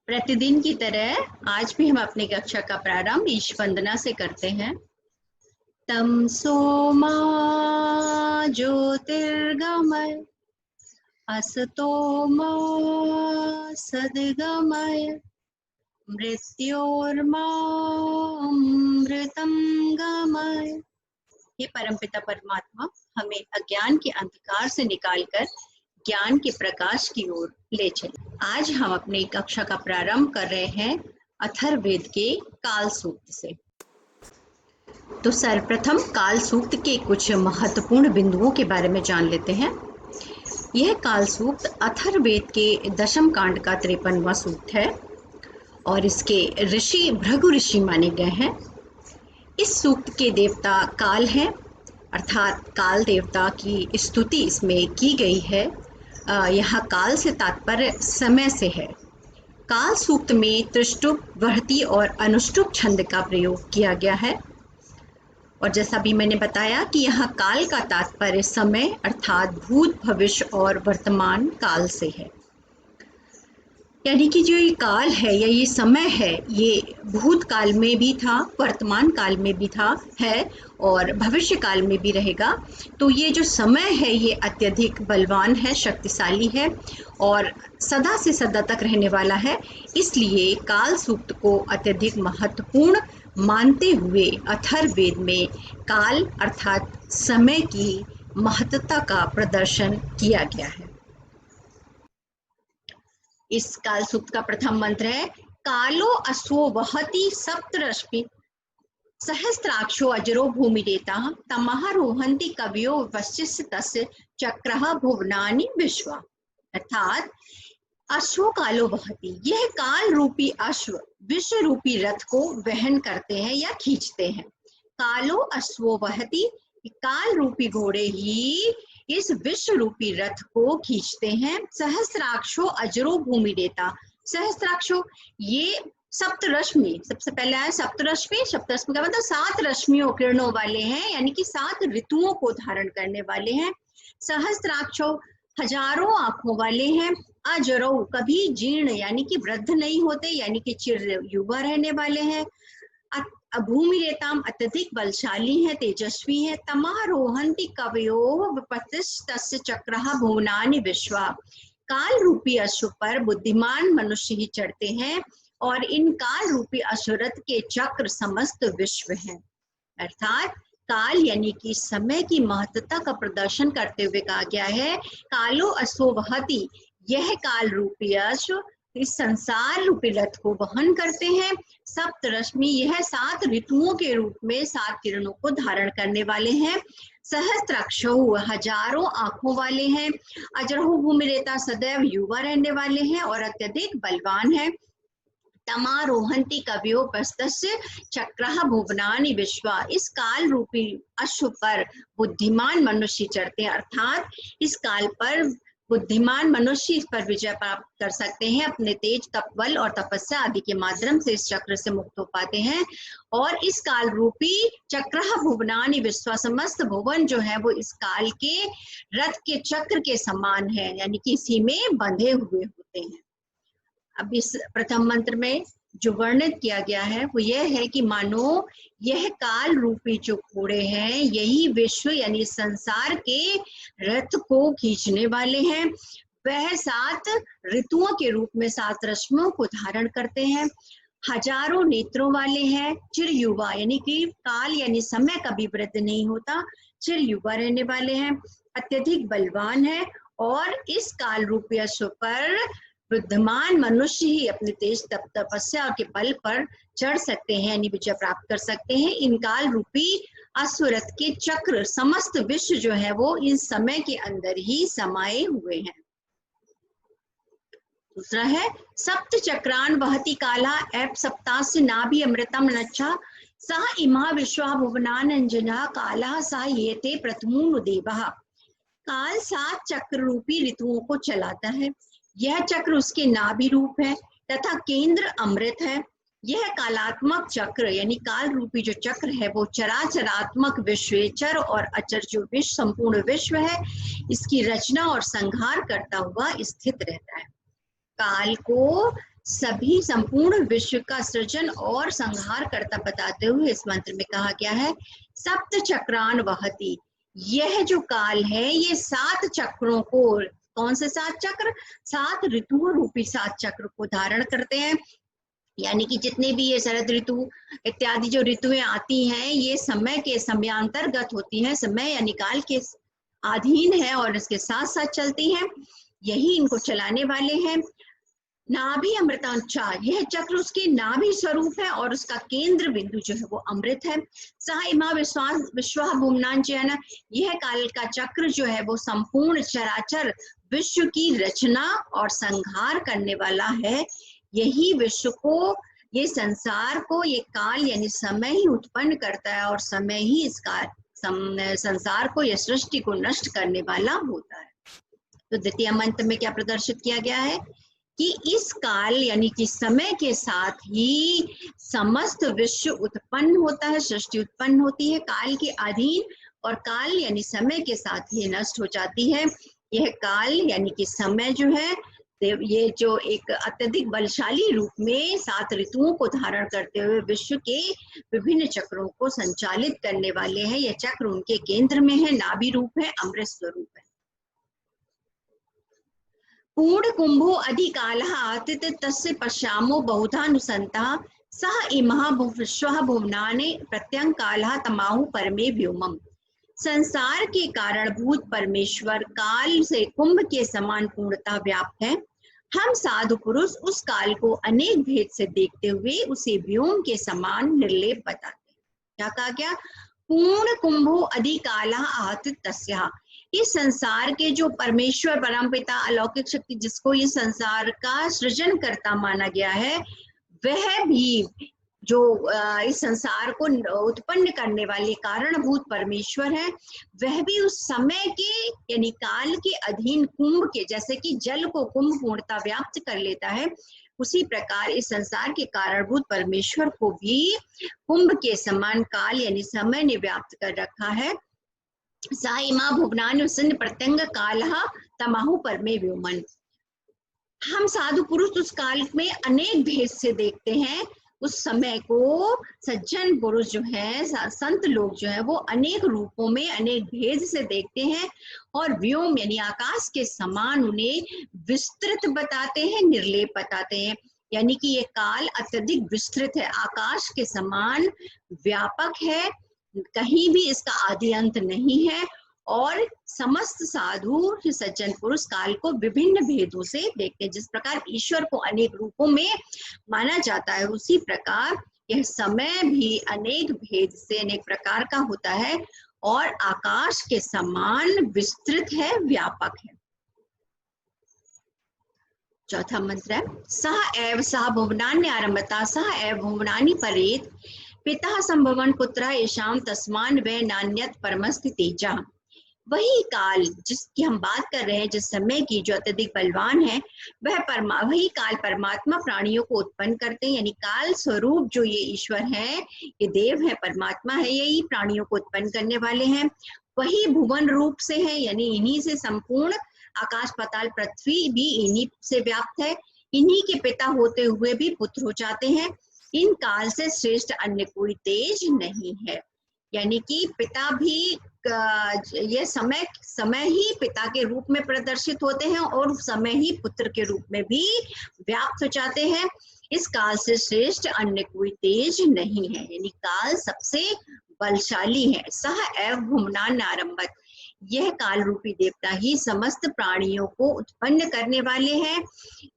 प्रतिदिन की तरह आज भी हम अपनी कक्षा का प्रारंभ ईश वंदना से करते हैं। तमसो मा ज्योतिर्गमय असतो मा सद्गमय मृत्योर्मामृतं गमय। हे परमपिता परमात्मा, हमें अज्ञान के अंधकार से निकालकर ज्ञान के प्रकाश की ओर ले चले। आज हम अपनी कक्षा का प्रारंभ कर रहे हैं अथर्ववेद के काल सूक्त से। तो सर्वप्रथम काल सूक्त के कुछ महत्वपूर्ण बिंदुओं के बारे में जान लेते हैं। यह काल सूक्त अथर्ववेद के दशम कांड का 53वां सूक्त है और इसके ऋषि भृगु ऋषि माने गए हैं। इस सूक्त के देवता काल हैं, अर्थात काल देवता की स्तुति इसमें की गई है। यहाँ काल से तात्पर्य समय से है। काल सूक्त में त्रिष्टुप, वहति और अनुष्टुप छंद का प्रयोग किया गया है। और जैसा भी मैंने बताया कि यहाँ काल का तात्पर्य समय अर्थात भूत, भविष्य और वर्तमान काल से है। यानी कि जो ये काल है या ये समय है, ये भूतकाल में भी था, वर्तमान काल में भी था, है और भविष्य काल में भी रहेगा। तो ये जो समय है ये अत्यधिक बलवान है, शक्तिशाली है और सदा से सदा तक रहने वाला है। इसलिए काल सूक्त को अत्यधिक महत्वपूर्ण मानते हुए अथर्ववेद में काल अर्थात समय की महत्ता का प्रदर्शन किया गया है। इस काल सूक्त का प्रथम मंत्र है कालो अश्वो वहति सप्तरश्मि सहस्त्राक्षो अजरो भूमिरेता तमः रोहन्ति कवयो वश्चिस्य तस्य चक्रः भुवनानि विश्वा। अर्थात अश्वो कालो वहति, यह काल रूपी अश्व विश्व रूपी रथ को वहन करते हैं या खींचते हैं। कालो अश्वो वहति, काल रूपी घोड़े ही इस विश्व रूपी रथ को खींचते हैं। सहस्त्राक्षो अजरो भूमि देता, सहस्त्राक्षो ये सप्तरश्मि, सबसे पहले आया सप्तरश्मि। सप्तरश्मि का मतलब 7 रश्मियों किरणों वाले हैं, यानी कि 7 ऋतुओं को धारण करने वाले हैं। सहस्त्राक्षो हजारों आंखों वाले हैं। अजरो कभी जीर्ण यानी कि वृद्ध नहीं होते, यानी कि चिर युवा रहने वाले हैं। भूमि रेताम अत्यधिक बलशाली है, तेजस्वी है। तमारोहन्ति कवयो विपतिस्तस्य चक्रः भुवनानि विश्वा, काल रूपी अश्व पर बुद्धिमान मनुष्य ही चढ़ते हैं और इन काल रूपी अश्वरथ के चक्र समस्त विश्व हैं। अर्थात काल यानी कि समय की महत्ता का प्रदर्शन करते हुए कहा गया है कालो अश्वो वहति, यह काल रूपी अश्व इस संसार रूपी रथ को वहन करते हैं। सप्तरश्मि, यह 7 ऋतुओं के रूप में 7 किरणों को धारण करने वाले हैं। सहस्त्राक्षो हजारों आंखों वाले हैं। अजरहु भूमि रेता, सदैव युवा रहने वाले हैं और अत्यधिक बलवान है। तमारोहन्ति कवयो पस्तस्य चक्रः भुवनानि विश्वा, इस काल रूपी अश्व पर बुद्धिमान मनुष्य चढ़ते हैं। अर्थात इस काल पर बुद्धिमान मनुष्य इस पर विजय प्राप्त कर सकते हैं। अपने तेज, तपबल और तपस्या आदि के माध्यम से इस चक्र से मुक्त हो पाते हैं। और इस काल रूपी चक्रः भुवनानि विश्वा, समस्त भुवन जो है वो इस काल के रथ के चक्र के समान है, यानी कि इसी में बंधे हुए होते हैं। अब इस प्रथम मंत्र में जो वर्णित किया गया है वो यह है कि मानो यह काल रूपी जो घोड़े हैं यही विश्व यानी संसार के रथ को खींचने वाले हैं। वह 7 ऋतुओं के रूप में 7 रश्मियों को धारण करते हैं। हजारों नेत्रों वाले हैं। चिर युवा यानी कि काल यानी समय कभी वृद्ध नहीं होता, चिर युवा रहने वाले हैं। अत्यधिक बलवान है और इस काल रूपी अश्व पर बुद्धिमान मनुष्य ही अपने तेज तपस्या के बल पर चढ़ सकते हैं, यानी विजय प्राप्त कर सकते हैं। इन काल रूपी अश्वरथ के चक्र समस्त विश्व जो है वो इस समय के अंदर ही समाये हुए हैं। दूसरा है सप्त चक्रान वहति काला ऐप सप्तास्य नाभि अमृतम नच्छा सह इमा विश्वा भुवनान अंजना काला सा ये ते प्रथमो देवः। काल 7 चक्र रूपी ऋतुओं को चलाता है। यह चक्र उसके नाभि रूप है तथा केंद्र अमृत है। यह कालात्मक चक्र यानी काल रूपी जो चक्र है वो चराचरात्मक विश्व, चर और अचर जो विश्व संपूर्ण विश्व है इसकी रचना और संहार करता हुआ स्थित रहता है। काल को सभी संपूर्ण विश्व का सृजन और संहार करता बताते हुए इस मंत्र में कहा गया है, सप्त चक्रान वहति। यह जो काल है ये 7 चक्रों को, कौन से 7 चक्र? 7 ऋतुओं रूपी 7 चक्र को धारण करते हैं। यानी कि जितने भी ये शरद ऋतु इत्यादि जो ऋतुएं आती हैं ये समय के समयांतर्गत होती हैं, समय यानी काल के अधीन है और इसके साथ साथ चलती हैं, यही इनको चलाने वाले हैं। नाभि अमृतांचा, यह चक्र उसके नाभि स्वरूप है और उसका केंद्र बिंदु जो है वो अमृत है। सह इमा विश्वा भुवनांचयन, यह काल का चक्र जो है वो संपूर्ण चराचर विश्व की रचना और संहार करने वाला है। यही विश्व को, ये संसार को, ये काल यानी समय ही उत्पन्न करता है और समय ही इसका संसार को, यह सृष्टि को नष्ट करने वाला होता है। तो द्वितीय मंत्र में क्या प्रदर्शित किया गया है कि इस काल यानी कि समय के साथ ही समस्त विश्व उत्पन्न होता है, सृष्टि उत्पन्न होती है काल के अधीन, और काल यानी समय के साथ ही नष्ट हो जाती है। यह काल यानी कि समय जो है ये जो एक अत्यधिक बलशाली रूप में 7 ऋतुओं को धारण करते हुए विश्व के विभिन्न चक्रों को संचालित करने वाले हैं। यह चक्र उनके केंद्र में है, नाभि रूप है, अमृत स्वरूप है। पूर्ण कुंभो अधिकालः आतित तस्य पश्यामो बहुधानुसंतः सह इमः विश्वः भुवनानि प्रत्यंकालः तमाहु परमे व्योमम्। संसार के कारणभूत परमेश्वर काल से कुंभ के समान पूर्णतः व्याप्त है। हम साधु पुरुष उस काल को अनेक भेद से देखते हुए उसे व्योम के समान निर्लेप बताते हैं। क्या कहा गया? पूर्ण कुंभो अधिकालः आतित तस्या, इस संसार के जो परमेश्वर परमपिता अलौकिक शक्ति जिसको इस संसार का सृजन करता माना गया है, वह भी जो इस संसार को उत्पन्न करने वाले कारणभूत परमेश्वर है, वह भी उस समय के यानी काल के अधीन कुंभ के, जैसे कि जल को कुंभ पूर्णता व्याप्त कर लेता है, उसी प्रकार इस संसार के कारणभूत परमेश्वर को भी कुंभ के समान काल यानी समय ने व्याप्त कर रखा है। सा इमा भुवनानि प्रत्यंग कालः तमाहु परमे व्योमन्। हम साधु पुरुष उस काल में अनेक भेद से देखते हैं, उस समय को सज्जन पुरुष जो है, संत लोग जो है, वो अनेक रूपों में अनेक भेद से देखते हैं और व्योम यानी आकाश के समान उन्हें विस्तृत बताते हैं, निर्लेप बताते हैं। यानी कि ये काल अत्यधिक विस्तृत है, आकाश के समान व्यापक है, कहीं भी इसका आदि अंत नहीं है और समस्त साधु सज्जन पुरुष काल को विभिन्न भेदों से देखते हैं। जिस प्रकार ईश्वर को अनेक रूपों में माना जाता है, उसी प्रकार यह समय भी अनेक भेद से, अनेक प्रकार का होता है और आकाश के समान विस्तृत है, व्यापक है। चौथा मंत्र है, सह एव सह भुवनानि आरम्भता सह एव भुवनानि परेत पिता संभवन पुत्र येषां तस्मान् वै नान्यत् परमस्ति तेजा। वही काल जिसकी हम बात कर रहे हैं, जिस समय की, जो अत्यधिक बलवान है, वही काल परमात्मा प्राणियों को उत्पन्न करते हैं। यानी काल स्वरूप जो ये ईश्वर है, ये देव है, परमात्मा है, यही प्राणियों को उत्पन्न करने वाले हैं। वही भुवन रूप से है, यानी इन्हीं से संपूर्ण आकाश पाताल पृथ्वी भी इन्हीं से व्याप्त है। इन्हीं के पिता होते हुए भी पुत्र हो जाते हैं। इन काल से श्रेष्ठ अन्य कोई तेज नहीं है। यानी कि पिता भी, ये समय ही पिता के रूप में प्रदर्शित होते हैं और समय ही पुत्र के रूप में भी व्याप्त हो जाते हैं। इस काल से श्रेष्ठ अन्य कोई तेज नहीं है, यानी काल सबसे बलशाली है। सह एव भुवनानि आरम्भत, यह काल रूपी देवता ही समस्त प्राणियों को उत्पन्न करने वाले हैं।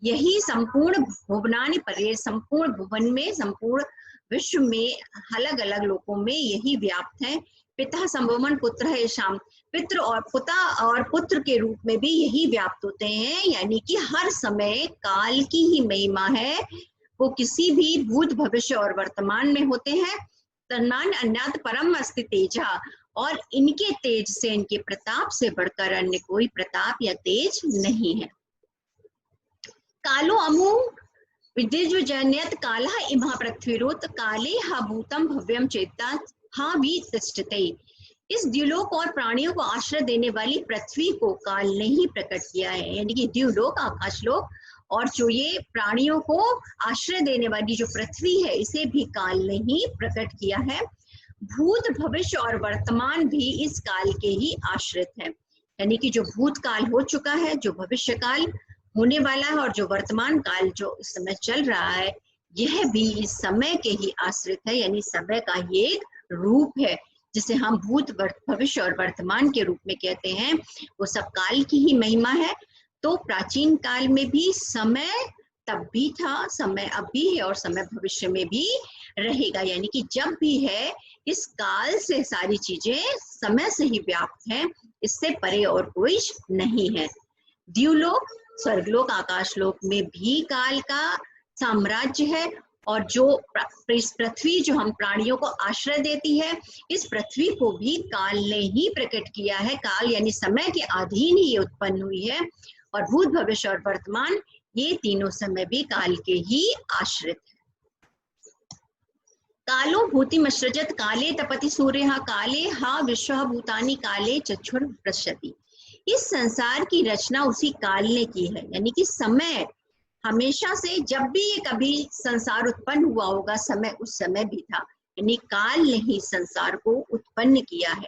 यही संपूर्ण भुवनानि परे, संपूर्ण भुवन में, संपूर्ण विश्व में, अलग अलग लोकों में यही व्याप्त है। पिता संभवन पुत्र है शाम, पितृ और पिता और पुत्र के रूप में भी यही व्याप्त होते हैं। यानी कि हर समय काल की ही महिमा है, वो किसी भी भूत भविष्य और वर्तमान में होते हैं। तन्मान अन्यत् परम अस्ति तेजा, और इनके तेज से, इनके प्रताप से बढ़कर अन्य कोई प्रताप या तेज नहीं है। कालो अमु विद्युजन्यत कालः इमः पृथ्वीरोत काले हा भूतम भव्यम चेता हा भी तिष्ठते। इस द्युलोक और प्राणियों को आश्रय देने वाली पृथ्वी को काल ने ही प्रकट किया है। यानी कि द्युलोक, आकाशलोक और जो ये प्राणियों को आश्रय देने वाली जो पृथ्वी है, इसे भी काल ने ही प्रकट किया है। भूत, भविष्य और वर्तमान भी इस काल के ही आश्रित है। यानी कि जो भूतकाल हो चुका है, जो भविष्य काल होने वाला है और जो वर्तमान काल जो इस समय चल रहा है, यह भी इस समय के ही आश्रित है। यानी समय का ही एक रूप है, जिसे हम भूत, भविष्य और वर्तमान के रूप में कहते हैं। वो सब काल की ही महिमा है। तो प्राचीन काल में भी समय तब भी था, समय अब भी है और समय भविष्य में भी रहेगा। यानी कि जब भी है, इस काल से सारी चीजें समय से ही व्याप्त हैं, इससे परे और कोई नहीं है। द्युलोक, स्वर्गलोक, आकाशलोक में भी काल का साम्राज्य है। और जो पृथ्वी जो हम प्राणियों को आश्रय देती है, इस पृथ्वी को भी काल ने ही प्रकट किया है। काल यानी समय के अधीन ही ये उत्पन्न हुई है। और भूत, भविष्य और वर्तमान, ये तीनों समय भी काल के ही आश्रित है। कालो भूतिमसृजत काले तपति सूर्यः काले हा विश्वः भूतानि काले चक्षुर पश्यति। इस संसार की रचना उसी काल ने की है। यानी कि समय हमेशा से, जब भी ये कभी संसार उत्पन्न हुआ होगा, समय उस समय भी था। यानी काल ने ही संसार को उत्पन्न किया है।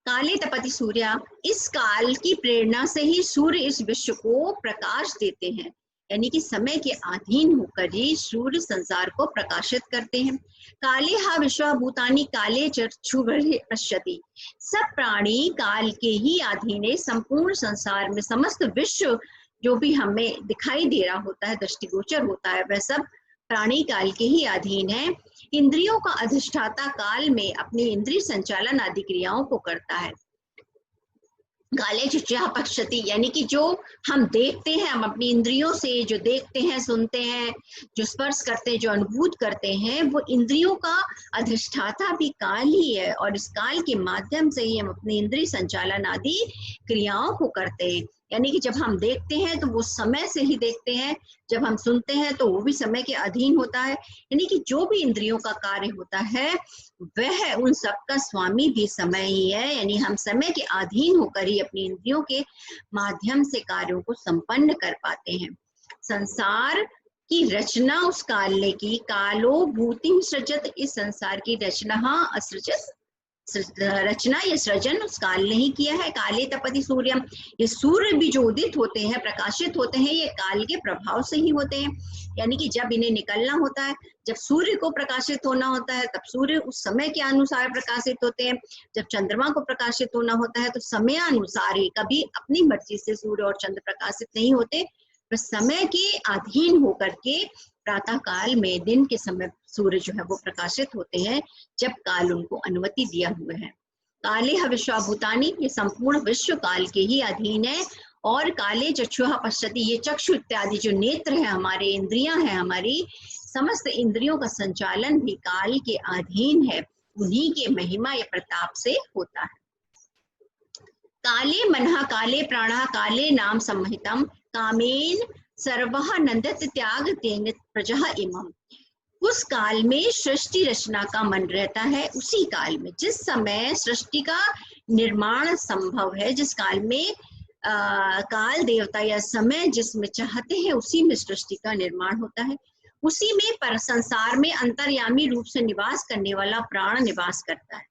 काले तपति सूर्य, इस काल की प्रेरणा से ही सूर्य इस विश्व को प्रकाश देते हैं। यानी कि समय के अधीन होकर ही सूर्य संसार को प्रकाशित करते हैं। काले हा विश्व भूतानि काले चक्षुर पश्यति। सब प्राणी काल के ही अधीन है। संपूर्ण संसार में समस्त विश्व जो भी हमें दिखाई दे रहा होता है, दृष्टिगोचर होता है, वह सब प्राणी काल के ही अधीन है। इंद्रियों का अधिष्ठाता काल में अपनी इंद्रिय संचालन आदि क्रियाओं को करता है। काले चक्षुः पश्यति, यानी कि जो हम देखते हैं, हम अपनी इंद्रियों से जो देखते हैं, सुनते हैं, जो स्पर्श करते हैं, जो अनुभूत करते हैं, वो इंद्रियों का अधिष्ठाता भी काल ही है। और इस काल के माध्यम से ही हम अपनी इंद्रिय संचालन आदि क्रियाओं को करते हैं। यानी कि जब हम देखते हैं तो वो समय से ही देखते हैं, जब हम सुनते हैं तो वो भी समय के अधीन होता है। यानी कि जो भी इंद्रियों का कार्य होता है, वह उन सब का स्वामी भी समय ही है। यानी हम समय के अधीन होकर ही अपनी इंद्रियों के माध्यम से कार्यों को संपन्न कर पाते हैं। संसार की रचना उस काल ने की। कालो भूतिम सृजत, इस संसार की रचना असृजत, रचना या सृजन उस काल ने ही किया है। काले तपति सूर्यम, ये सूर्य भी जो उदित होते हैं, प्रकाशित होते हैं, ये काल के प्रभाव से ही होते हैं। यानी कि जब इन्हें निकलना होता है, जब सूर्य को प्रकाशित होना होता है, तब सूर्य उस समय के अनुसार प्रकाशित होते हैं। जब चंद्रमा को प्रकाशित होना होता है तो समय अनुसार ही, कभी अपनी मर्जी से सूर्य और चंद्र प्रकाशित नहीं होते, तो समय के अधीन होकर के प्रातः काल में, दिन के समय सूर्य जो है वो प्रकाशित होते हैं, जब काल उनको अनुमति दिया हुआ है। काले ह विश्वभूतानि, ये संपूर्ण विश्व काल के ही अधीन है। और काले चक्षुः पश्यति, ये चक्षु इत्यादि जो नेत्र है, हमारे इंद्रियां हैं, हमारी समस्त इंद्रियों का संचालन भी काल के अधीन है। उन्हीं के महिमा या प्रताप से होता है। काले मनः काले प्राणः काले नाम संहितम कामेन सर्वः नंदत त्याग तेन प्रजः इमम्। उस काल में सृष्टि रचना का मन रहता है। उसी काल में, जिस समय सृष्टि का निर्माण संभव है, जिस काल में काल देवता या समय जिसमें चाहते हैं, उसी में सृष्टि का निर्माण होता है। उसी में पर संसार में अंतर्यामी रूप से निवास करने वाला प्राण निवास करता है।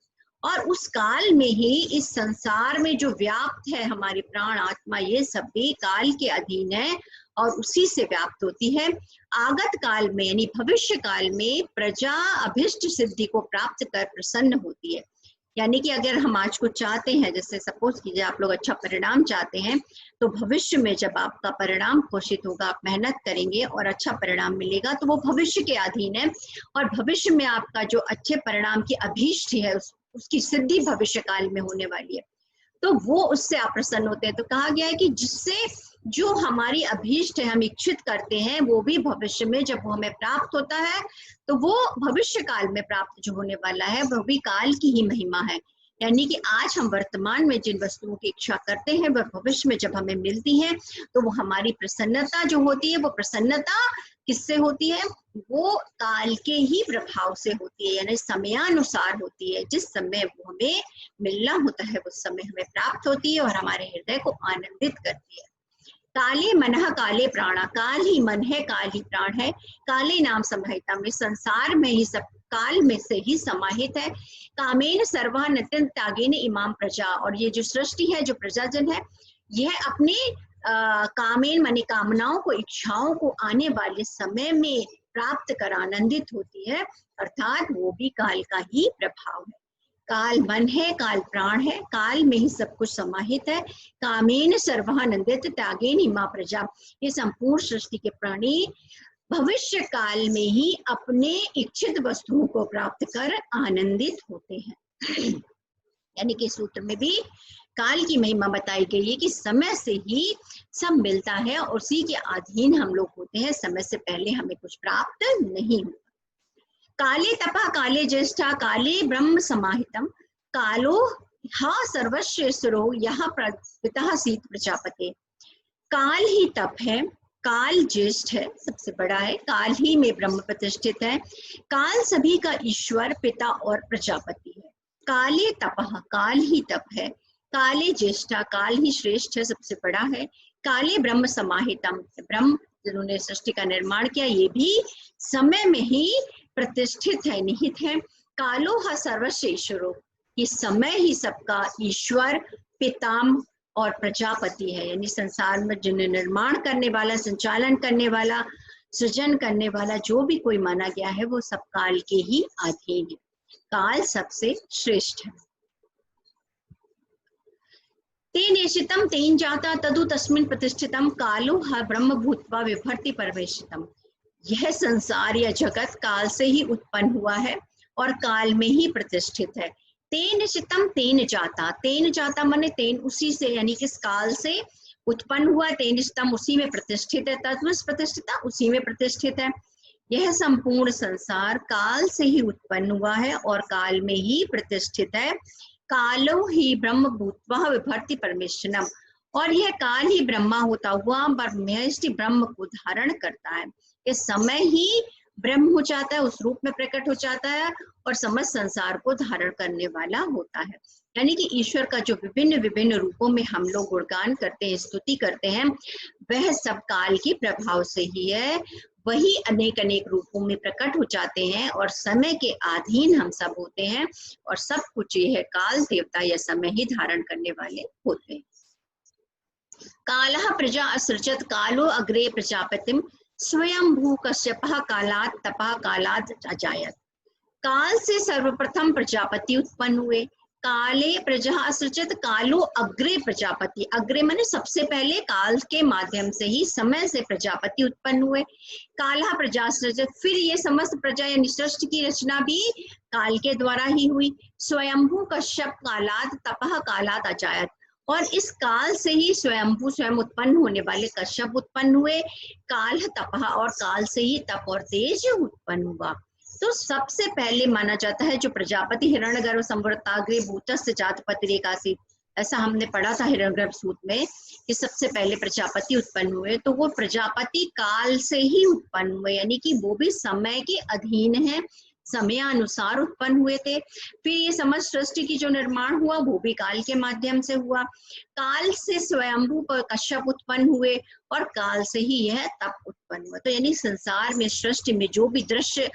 और उस काल में ही इस संसार में जो व्याप्त है हमारे प्राण, आत्मा, ये सब भी काल के अधीन है और उसी से व्याप्त होती है। आगत काल में यानी भविष्य काल में प्रजा अभिष्ट सिद्धि को प्राप्त कर प्रसन्न होती है। यानी कि अगर हम आज कुछ चाहते हैं, जैसे सपोज कीजिए आप लोग अच्छा परिणाम चाहते हैं, तो भविष्य में जब आपका परिणाम घोषित होगा, आप मेहनत करेंगे और अच्छा परिणाम मिलेगा, तो वो भविष्य के अधीन है। और भविष्य में आपका जो अच्छे परिणाम की अभीष्ट है, उसकी सिद्धि भविष्य काल में होने वाली है, तो वो उससे आप प्रसन्न होते हैं। तो कहा गया है कि जिससे जो हमारी अभीष्ट है, हम इच्छित करते हैं, वो भी भविष्य में जब वो हमें प्राप्त होता है, तो वो भविष्य काल में प्राप्त जो होने वाला है, वो भी काल की ही महिमा है। यानी कि आज हम वर्तमान में जिन वस्तुओं की इच्छा करते हैं, वह भविष्य में जब हमें मिलती हैं, तो वो हमारी प्रसन्नता जो होती है, वो प्रसन्नता किससे होती है? वो काल के ही प्रभाव से होती है, यानी समयानुसार होती है। जिस समय वो हमें मिलना होता है, उस समय हमें प्राप्त होती है और हमारे हृदय को आनंदित करती है। काले मनः काले प्राणा, काल ही मन है, काल ही प्राण है। काले नाम संहिता में संसार में ही सब काल में से ही समाहित है। कामेन सर्वा नित्यं त्यागेन इमाम प्रजा, और ये जो सृष्टि है, जो प्रजाजन है, यह अपने कामेन माने कामनाओं को, इच्छाओं को आने वाले समय में प्राप्त कर आनंदित होती है, अर्थात वो भी काल का ही प्रभाव है। काल मन है, काल प्राण है, काल में ही सब कुछ समाहित है। कामेन सर्वानंदित त्यागेन इमा प्रजा, ये संपूर्ण सृष्टि के प्राणी भविष्य काल में ही अपने इच्छित वस्तुओं को प्राप्त कर आनंदित होते हैं। यानी कि सूत्र में भी काल की महिमा बताई गई है कि समय से ही सब मिलता है और उसी के अधीन हम लोग होते हैं, समय से पहले हमें कुछ प्राप्त नहीं होता। काले तपा काले ज्येष्ठा काले ब्रह्म समाहितम, कालो हा सर्वश्रेष्ठो यह पिता सीत प्रजापते। काल ही तप है, काल ज्येष्ठ है, सबसे बड़ा है, काल ही में ब्रह्म प्रतिष्ठित है, काल सभी का ईश्वर, पिता और प्रजापति है। काले तपः, काल ही तप है, काले ज्येष्ठा, काल ही श्रेष्ठ है, सबसे बड़ा है, काले ब्रह्म समाहितम, ब्रह्म जिन्होंने सृष्टि का निर्माण किया ये भी समय में ही प्रतिष्ठित है, निहित है। कालो हा सर्वश्रेष्ठो, ये समय ही सबका ईश्वर, पिताम और प्रजापति है, यानी संसार में जिन्हें निर्माण करने वाला, संचालन करने वाला, सृजन करने वाला जो भी कोई माना गया है वो सब काल के ही अधीन है। काल सबसे श्रेष्ठ है। तेन एषितम तेन जाता तदु तस्मिन् प्रतिष्ठितम, कालो हा ब्रह्म भूत्वा विभर्ति परमेष्ठितम। यह संसार या जगत काल से ही उत्पन्न हुआ है और काल में ही प्रतिष्ठित है। तेन शितम तेन जाता, तेन जाता माने तेन उसी से, यानी किस काल से उत्पन्न हुआ, तेन शितम उसी में प्रतिष्ठित है, तत्वस प्रतिष्ठिता उसी में प्रतिष्ठित है। यह संपूर्ण संसार काल से ही उत्पन्न हुआ है और काल में ही प्रतिष्ठित है। कालो ही ब्रह्म भूत्वा विभर्ति परमेष्ठिनम, और यह काल ही ब्रह्मा होता हुआ परमेष्टि ब्रह्म को धारण करता है। ये समय ही ब्रह्म हो जाता है, उस रूप में प्रकट हो जाता है और समस्त संसार को धारण करने वाला होता है। यानी कि ईश्वर का जो विभिन्न विभिन्न रूपों में हम लोग गुणगान करते हैं, स्तुति करते हैं, वह सब काल के प्रभाव से ही है। वही अनेक अनेक रूपों में प्रकट हो जाते हैं और समय के अधीन हम सब होते हैं और सब कुछ ये है काल देवता या समय ही धारण करने वाले होते हैं। कालः प्रजा असृजत कालो अग्रे प्रजापतिम, स्वयं भू कश्यपः कालात् तपः कालात् अजायत। काल से सर्वप्रथम प्रजापति उत्पन्न हुए, काले प्रजा असृजत कालो अग्रे प्रजापति, अग्रे माने सबसे पहले, काल के माध्यम से ही समय से प्रजापति उत्पन्न हुए। कालः प्रजा असृजत, फिर ये समस्त प्रजा यानी सृष्टि की रचना भी काल के द्वारा ही हुई। स्वयंभू कश्यप कालात् तपः कालात् अजायत, और इस काल से ही स्वयंभू स्वयं उत्पन्न होने वाले कश्यप उत्पन्न हुए। काल तपः, और काल से ही तप और तेज उत्पन्न हुआ। तो सबसे पहले माना जाता है जो प्रजापति हिरण्यगर्भ संवृत्ताग्रे भूतस्य जातपतिरेकासीत्, ऐसा हमने पढ़ा था हिरण्यगर्भ सूत्र में कि सबसे पहले प्रजापति उत्पन्न हुए, तो वो प्रजापति काल से ही उत्पन्न हुए, यानी कि वो भी समय के अधीन है, समयानुसार उत्पन्न हुए थे। फिर ये समस्त सृष्टि की जो निर्माण हुआ वो भी काल के माध्यम से हुआ। काल से स्वयंभू कश्यप उत्पन्न हुए और काल से ही यह तप उत्पन्न हुआ। तो यानी संसार में, सृष्टि में जो भी दृश्य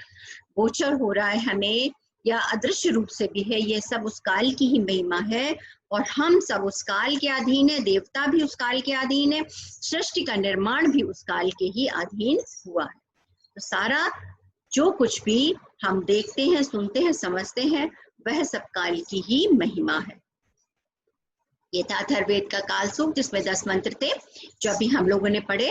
गोचर हो रहा है हमें या अदृश्य रूप से भी है, ये सब उस काल की ही महिमा है और हम सब उस काल के अधीन है। देवता भी उस काल के अधीन है, सृष्टि का निर्माण भी उस काल के ही अधीन हुआ है। तो सारा जो कुछ भी हम देखते हैं, सुनते हैं, समझते हैं, वह सब काल की ही महिमा है। ये था अथर्ववेद का काल सूक्त, जिसमें 10 मंत्र थे जो अभी हम लोगों ने पढ़े।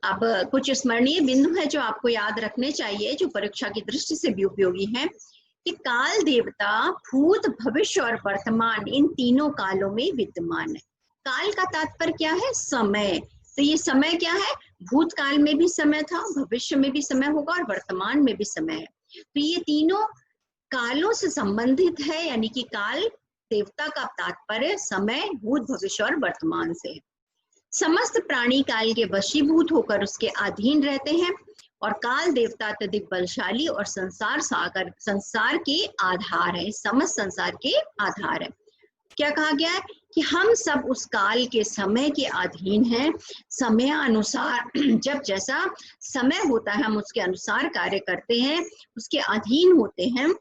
अब कुछ स्मरणीय बिंदु है जो आपको याद रखने चाहिए, जो परीक्षा की दृष्टि से भी उपयोगी है, कि काल देवता भूत, भविष्य और वर्तमान इन तीनों कालों में विद्यमान है। काल का तात्पर्य क्या है? समय। तो ये समय क्या है? भूतकाल में भी समय था, भविष्य में भी समय होगा और वर्तमान में भी समय है। तो ये तीनों कालों से संबंधित है, यानी कि काल देवता का तात्पर्य समय, भूत, भविष्य और वर्तमान से है। समस्त प्राणी काल के वशीभूत होकर उसके अधीन रहते हैं और काल देवता अत्यधिक बलशाली और संसार के आधार है, समस्त संसार के आधार है। क्या कहा गया है कि हम सब उस काल के समय के अधीन हैं, समय अनुसार जब जैसा समय होता है हम उसके अनुसार कार्य करते हैं, उसके अधीन होते हैं।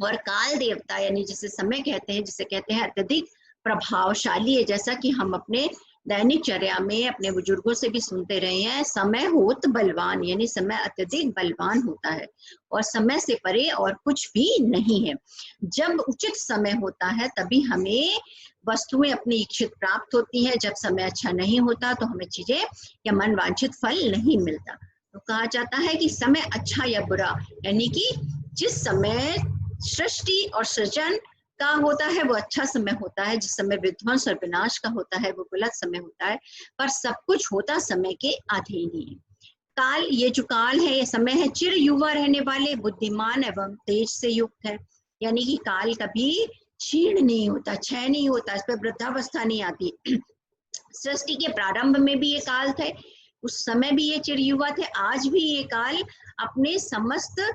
और काल देवता यानी जिसे समय कहते हैं, जिसे कहते हैं अत्यधिक प्रभावशाली है, जैसा कि हम अपने दैनिक चर्या में अपने बुजुर्गों से भी सुनते रहे हैं, समय होत बलवान, यानी समय अत्यधिक बलवान होता है और समय से परे और कुछ भी नहीं है। जब उचित समय होता है तभी हमें वस्तुएं अपनी इच्छित प्राप्त होती हैं, जब समय अच्छा नहीं होता तो हमें चीजें या मन वांछित फल नहीं मिलता। तो कहा जाता है कि समय अच्छा या बुरा, यानी कि जिस समय सृष्टि और सृजन का होता है वो अच्छा समय होता है, जिस समय विध्वंस और विनाश का होता है वो गलत समय होता है, पर सब कुछ होता समय के अधीन ही है। काल, ये जो काल है, ये समय है चिर युवा रहने वाले, बुद्धिमान एवं तेज से युक्त है, यानी कि काल कभी क्षीण नहीं होता, क्षय नहीं होता, इस पर वृद्धावस्था नहीं आती। सृष्टि के प्रारंभ में भी ये काल थे, उस समय भी ये चिर युवा थे, आज भी ये काल अपने समस्त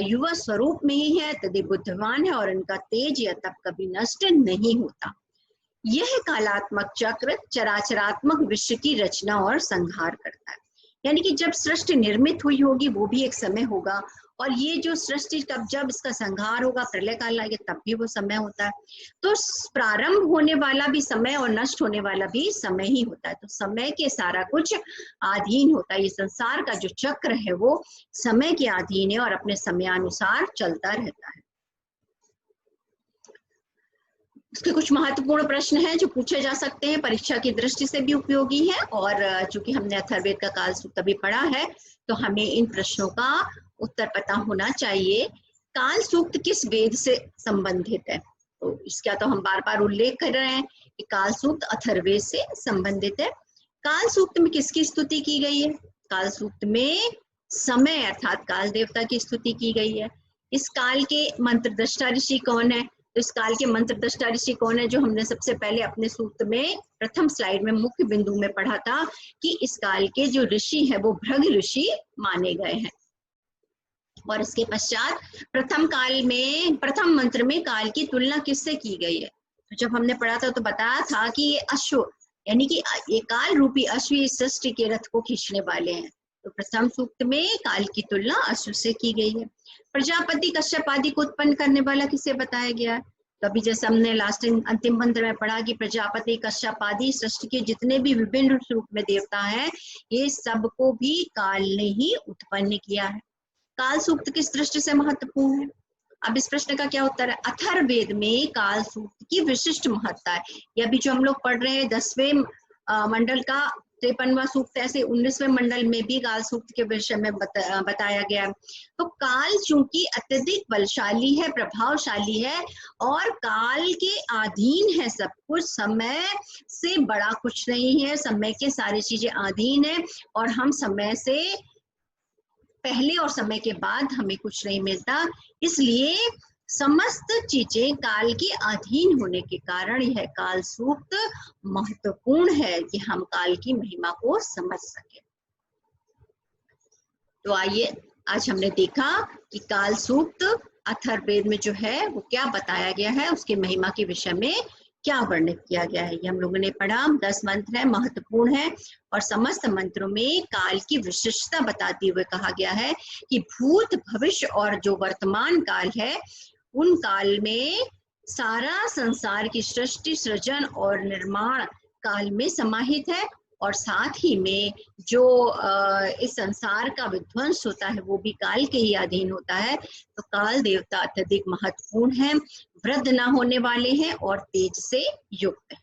युवा स्वरूप में ही है, तदि बुद्धिमान है और इनका तेज या तप कभी नष्ट नहीं होता। यह कालात्मक चक्र चराचरात्मक विश्व की रचना और संहार करता है, यानी कि जब सृष्टि निर्मित हुई होगी वो भी एक समय होगा, और ये जो सृष्टि कब जब इसका संहार होगा, प्रलय काल आएगा, तब भी वो समय होता है। तो प्रारंभ होने वाला भी समय और नष्ट होने वाला भी समय ही होता है। तो समय के सारा कुछ अधीन होता है। ये संसार का जो चक्र है वो समय के अधीन है और अपने समयानुसार चलता रहता है। इसके कुछ महत्वपूर्ण प्रश्न हैं जो पूछे जा सकते हैं, परीक्षा की दृष्टि से भी उपयोगी है, और चूंकि हमने अथर्ववेद का काल सूक्त अभी पढ़ा है तो हमें इन प्रश्नों का उत्तर पता होना चाहिए। काल सूक्त किस वेद से संबंधित है? तो इसका तो हम बार बार उल्लेख कर रहे हैं कि काल सूक्त अथर्ववेद से संबंधित है। काल सूक्त में किसकी स्तुति की गई है? काल सूक्त में समय अर्थात काल देवता की स्तुति की गई है। इस काल के मंत्र दृष्टा ऋषि कौन है? तो इस काल के मंत्र दृष्टा ऋषि कौन है, जो हमने सबसे पहले अपने सूक्त में प्रथम स्लाइड में मुख्य बिंदु में पढ़ा था कि इस काल के जो ऋषि है वो भृग ऋषि माने गए हैं। और इसके पश्चात प्रथम काल में प्रथम मंत्र में काल की तुलना किससे की गई है? तो जब हमने पढ़ा था तो बताया था कि ये अश्व, यानी कि ये काल रूपी अश्व इस सृष्टि के रथ को खींचने वाले हैं। तो प्रथम सूक्त में काल की तुलना अश्व से की गई है। प्रजापति कश्यप आदि को उत्पन्न करने वाला किसे बताया गया है? तो अभी जैसे हमने लास्ट अंतिम मंत्र में पढ़ा कि प्रजापति कश्यप आदि सृष्टि के जितने भी विभिन्न रूप में देवता हैं, ये सबको भी काल ने ही उत्पन्न किया है। काल सूक्त किस दृष्टि से महत्वपूर्ण है? अब इस प्रश्न का क्या उत्तर है? अथर्ववेद में काल सूक्त की विशिष्ट महत्ता है। ये अभी जो हम लोग पढ़ रहे हैं 10वें मंडल का 53वां सूक्त, ऐसे 19वें मंडल में भी काल सूक्त के विषय में बताया गया। तो काल चूंकि अत्यधिक बलशाली है, प्रभावशाली है और काल के अधीन है सब कुछ, समय से बड़ा कुछ नहीं है, समय के सारी चीजें अधीन है, और हम समय से पहले और समय के बाद हमें कुछ नहीं मिलता, इसलिए समस्त चीजें काल के अधीन होने के कारण यह काल सूक्त महत्वपूर्ण है कि हम काल की महिमा को समझ सके। तो आइए, आज हमने देखा कि काल सूक्त अथर्ववेद में जो है वो क्या बताया गया है, उसकी महिमा के विषय में क्या वर्णित किया गया है। ये हम लोगों ने पढ़ा। 10 मंत्र है, महत्वपूर्ण है, और समस्त मंत्रों में काल की विशिष्टता बताते हुए कहा गया है कि भूत भविष्य और जो वर्तमान काल है उन काल में सारा संसार की सृष्टि सृजन और निर्माण काल में समाहित है, और साथ ही में जो इस संसार का विध्वंस होता है वो भी काल के ही अधीन होता है। तो काल देवता अत्यधिक महत्वपूर्ण है, वृद्ध ना होने वाले हैं और तेज से युक्त है।